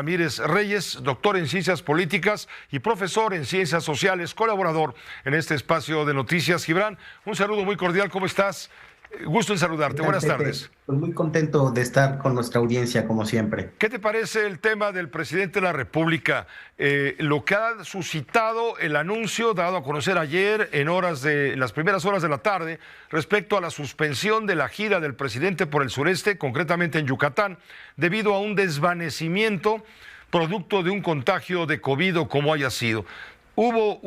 Ramírez Reyes, doctor en Ciencias Políticas y profesor en Ciencias Sociales, colaborador en este espacio de noticias. Gibran, un saludo muy cordial, ¿cómo estás? Gusto en saludarte, buenas tardes. Pues muy contento de estar con nuestra audiencia, como siempre. ¿Qué te parece el tema del presidente de la República? Lo que ha suscitado el anuncio dado a conocer ayer en las primeras horas de la tarde respecto a la suspensión de la gira del presidente por el sureste, concretamente en Yucatán, debido a un desvanecimiento producto de un contagio de COVID o como haya sido. Hubo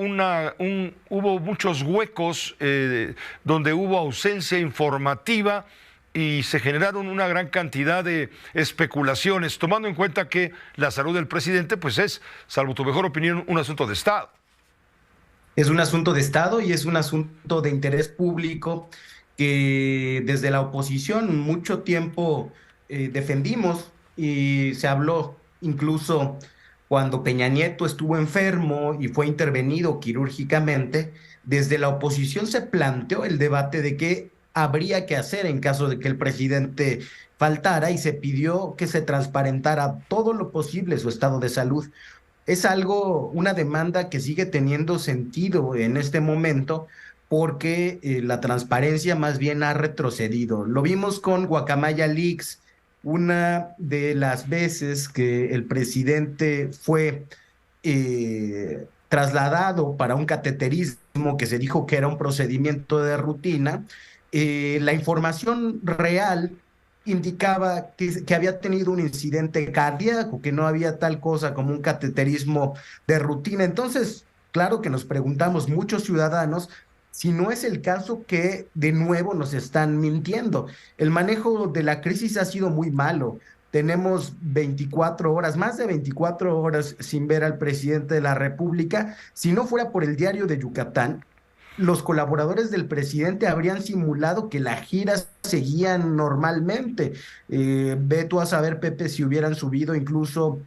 muchos huecos donde hubo ausencia informativa y se generaron una gran cantidad de especulaciones, tomando en cuenta que la salud del presidente, pues es, salvo tu mejor opinión, un asunto de Estado. Es un asunto de Estado y es un asunto de interés público que desde la oposición mucho tiempo defendimos y se habló incluso cuando Peña Nieto estuvo enfermo y fue intervenido quirúrgicamente, desde la oposición se planteó el debate de qué habría que hacer en caso de que el presidente faltara y se pidió que se transparentara todo lo posible su estado de salud. Es algo, una demanda que sigue teniendo sentido en este momento porque la transparencia más bien ha retrocedido. Lo vimos con Guacamaya Leaks, una de las veces que el presidente fue trasladado para un cateterismo que se dijo que era un procedimiento de rutina. La información real indicaba que había tenido un incidente cardíaco, que no había tal cosa como un cateterismo de rutina. Entonces, claro que nos preguntamos muchos ciudadanos si no es el caso que de nuevo nos están mintiendo. El manejo de la crisis ha sido muy malo. Tenemos 24 horas, más de 24 horas sin ver al presidente de la República. Si no fuera por el Diario de Yucatán, los colaboradores del presidente habrían simulado que las giras seguían normalmente. Ve tú a saber, Pepe, si hubieran subido incluso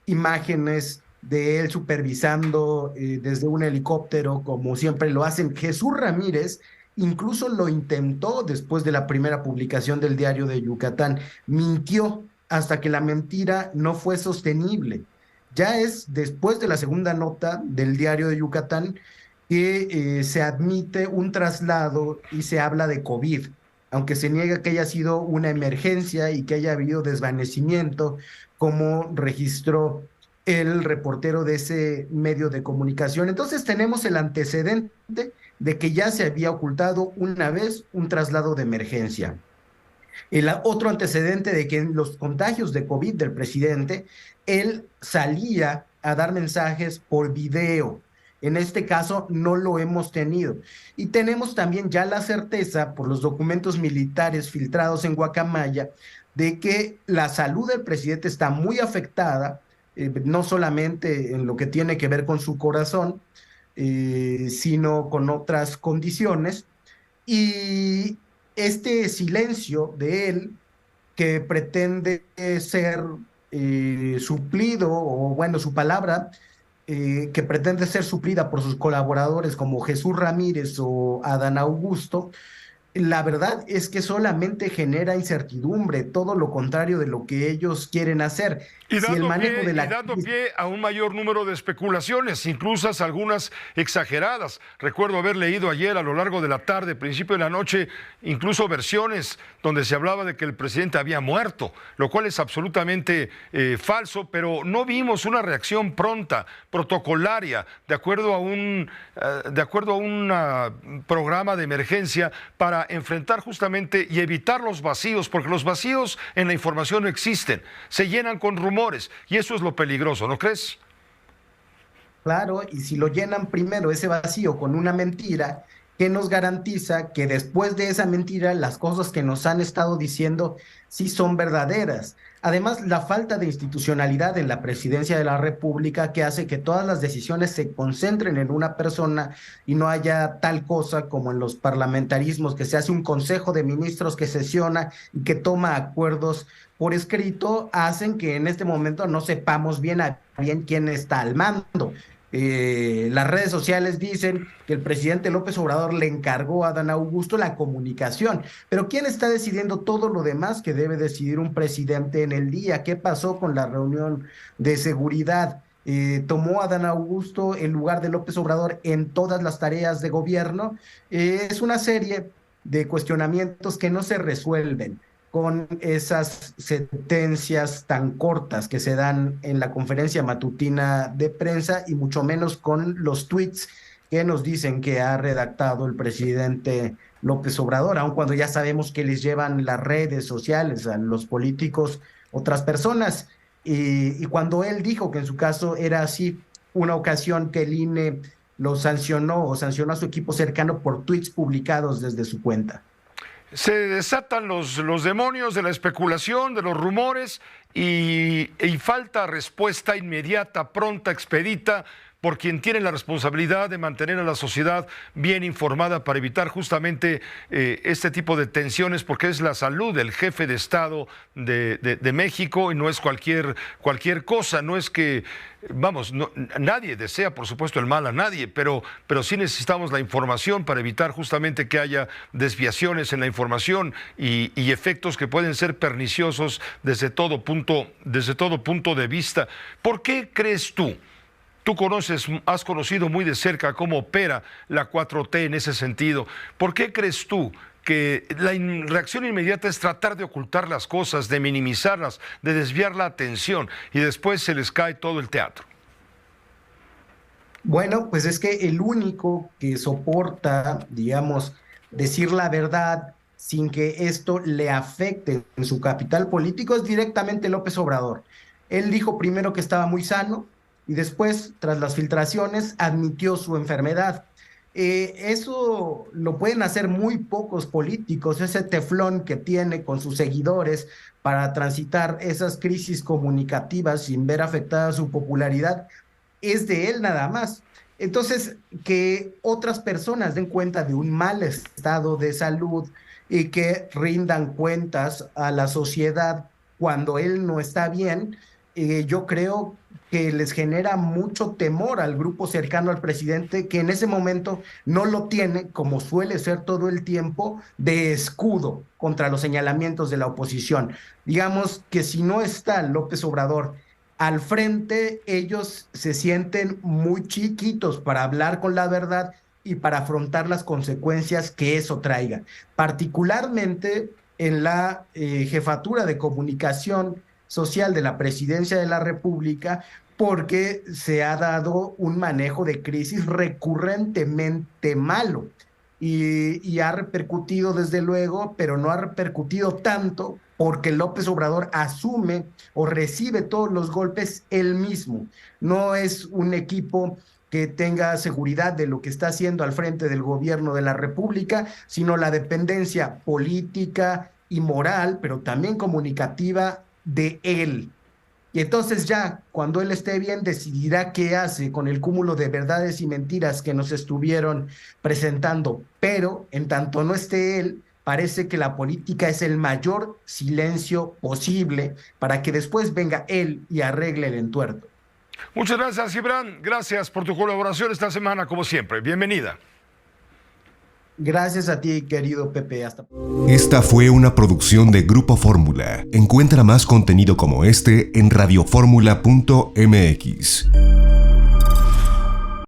imágenes de él supervisando desde un helicóptero, como siempre lo hacen. Jesús Ramírez incluso lo intentó después de la primera publicación del Diario de Yucatán. Mintió hasta que la mentira no fue sostenible. Ya es después de la segunda nota del Diario de Yucatán que se admite un traslado y se habla de COVID, aunque se niega que haya sido una emergencia y que haya habido desvanecimiento, como registró el reportero de ese medio de comunicación. Entonces tenemos el antecedente de que ya se había ocultado una vez un traslado de emergencia. El otro antecedente de que en los contagios de COVID del presidente, él salía a dar mensajes por video. En este caso no lo hemos tenido. Y tenemos también ya la certeza por los documentos militares filtrados en Guacamaya de que la salud del presidente está muy afectada, no solamente en lo que tiene que ver con su corazón, sino con otras condiciones. Y este silencio de él que pretende ser suplido, o bueno, su palabra, que pretende ser suplida por sus colaboradores como Jesús Ramírez o Adán Augusto, la verdad es que solamente genera incertidumbre, todo lo contrario de lo que ellos quieren hacer. Y Si el dando manejo pie, de y la dando crisis. pie a un mayor número de especulaciones, incluso algunas exageradas. Recuerdo haber leído ayer a lo largo de la tarde, principio de la noche, incluso versiones donde se hablaba de que el presidente había muerto, lo cual es absolutamente falso, pero no vimos una reacción pronta, protocolaria, de acuerdo a un programa de emergencia para enfrentar justamente y evitar los vacíos, porque los vacíos en la información no existen, se llenan con rumores. Y eso es lo peligroso, ¿no crees? Claro, y si lo llenan primero ese vacío con una mentira, ¿qué nos garantiza que después de esa mentira las cosas que nos han estado diciendo sí son verdaderas? Además, la falta de institucionalidad en la presidencia de la República que hace que todas las decisiones se concentren en una persona y no haya tal cosa como en los parlamentarismos, que se hace un consejo de ministros que sesiona y que toma acuerdos por escrito, hacen que en este momento no sepamos bien a bien quién está al mando. Las redes sociales dicen que el presidente López Obrador le encargó a Adán Augusto la comunicación, pero ¿quién está decidiendo todo lo demás que debe decidir un presidente en el día? ¿Qué pasó con la reunión de seguridad? ¿Tomó a Adán Augusto el lugar de López Obrador en todas las tareas de gobierno? Es una serie de cuestionamientos que no se resuelven con esas sentencias tan cortas que se dan en la conferencia matutina de prensa y mucho menos con los tweets que nos dicen que ha redactado el presidente López Obrador, aun cuando ya sabemos que les llevan las redes sociales a los políticos otras personas. Y cuando él dijo que en su caso era así, una ocasión que el INE lo sancionó o sancionó a su equipo cercano por tweets publicados desde su cuenta. Se desatan los demonios de la especulación, de los rumores y falta respuesta inmediata, pronta, expedita por quien tiene la responsabilidad de mantener a la sociedad bien informada para evitar justamente este tipo de tensiones, porque es la salud del jefe de Estado de México y no es cualquier cosa, no es que, vamos, nadie desea, por supuesto, el mal a nadie, pero sí necesitamos la información para evitar justamente que haya desviaciones en la información y efectos que pueden ser perniciosos desde todo punto de vista. ¿Por qué crees tú? Tú has conocido muy de cerca cómo opera la 4T en ese sentido. ¿Por qué crees tú que la reacción inmediata es tratar de ocultar las cosas, de minimizarlas, de desviar la atención y después se les cae todo el teatro? Bueno, pues es que el único que soporta, digamos, decir la verdad sin que esto le afecte en su capital político es directamente López Obrador. Él dijo primero que estaba muy sano, y después, tras las filtraciones, admitió su enfermedad. Eso lo pueden hacer muy pocos políticos, ese teflón que tiene con sus seguidores para transitar esas crisis comunicativas sin ver afectada su popularidad, es de él nada más. Entonces, que otras personas den cuenta de un mal estado de salud y que rindan cuentas a la sociedad cuando él no está bien, yo creo que les genera mucho temor al grupo cercano al presidente, que en ese momento no lo tiene, como suele ser todo el tiempo, de escudo contra los señalamientos de la oposición. Digamos que si no está López Obrador al frente, ellos se sienten muy chiquitos para hablar con la verdad y para afrontar las consecuencias que eso traiga. Particularmente en la jefatura de comunicación social de la Presidencia de la República, porque se ha dado un manejo de crisis recurrentemente malo y ha repercutido desde luego, pero no ha repercutido tanto porque López Obrador asume o recibe todos los golpes él mismo. No es un equipo que tenga seguridad de lo que está haciendo al frente del gobierno de la República, sino la dependencia política y moral, pero también comunicativa de él. Y entonces ya, cuando él esté bien, decidirá qué hace con el cúmulo de verdades y mentiras que nos estuvieron presentando. Pero en tanto no esté él, parece que la política es el mayor silencio posible para que después venga él y arregle el entuerto. Muchas gracias, Gibran. Gracias por tu colaboración esta semana, como siempre. Bienvenida. Gracias a ti, querido Pepe. Esta fue una producción de Grupo Fórmula. Encuentra más contenido como este en radioformula.mx.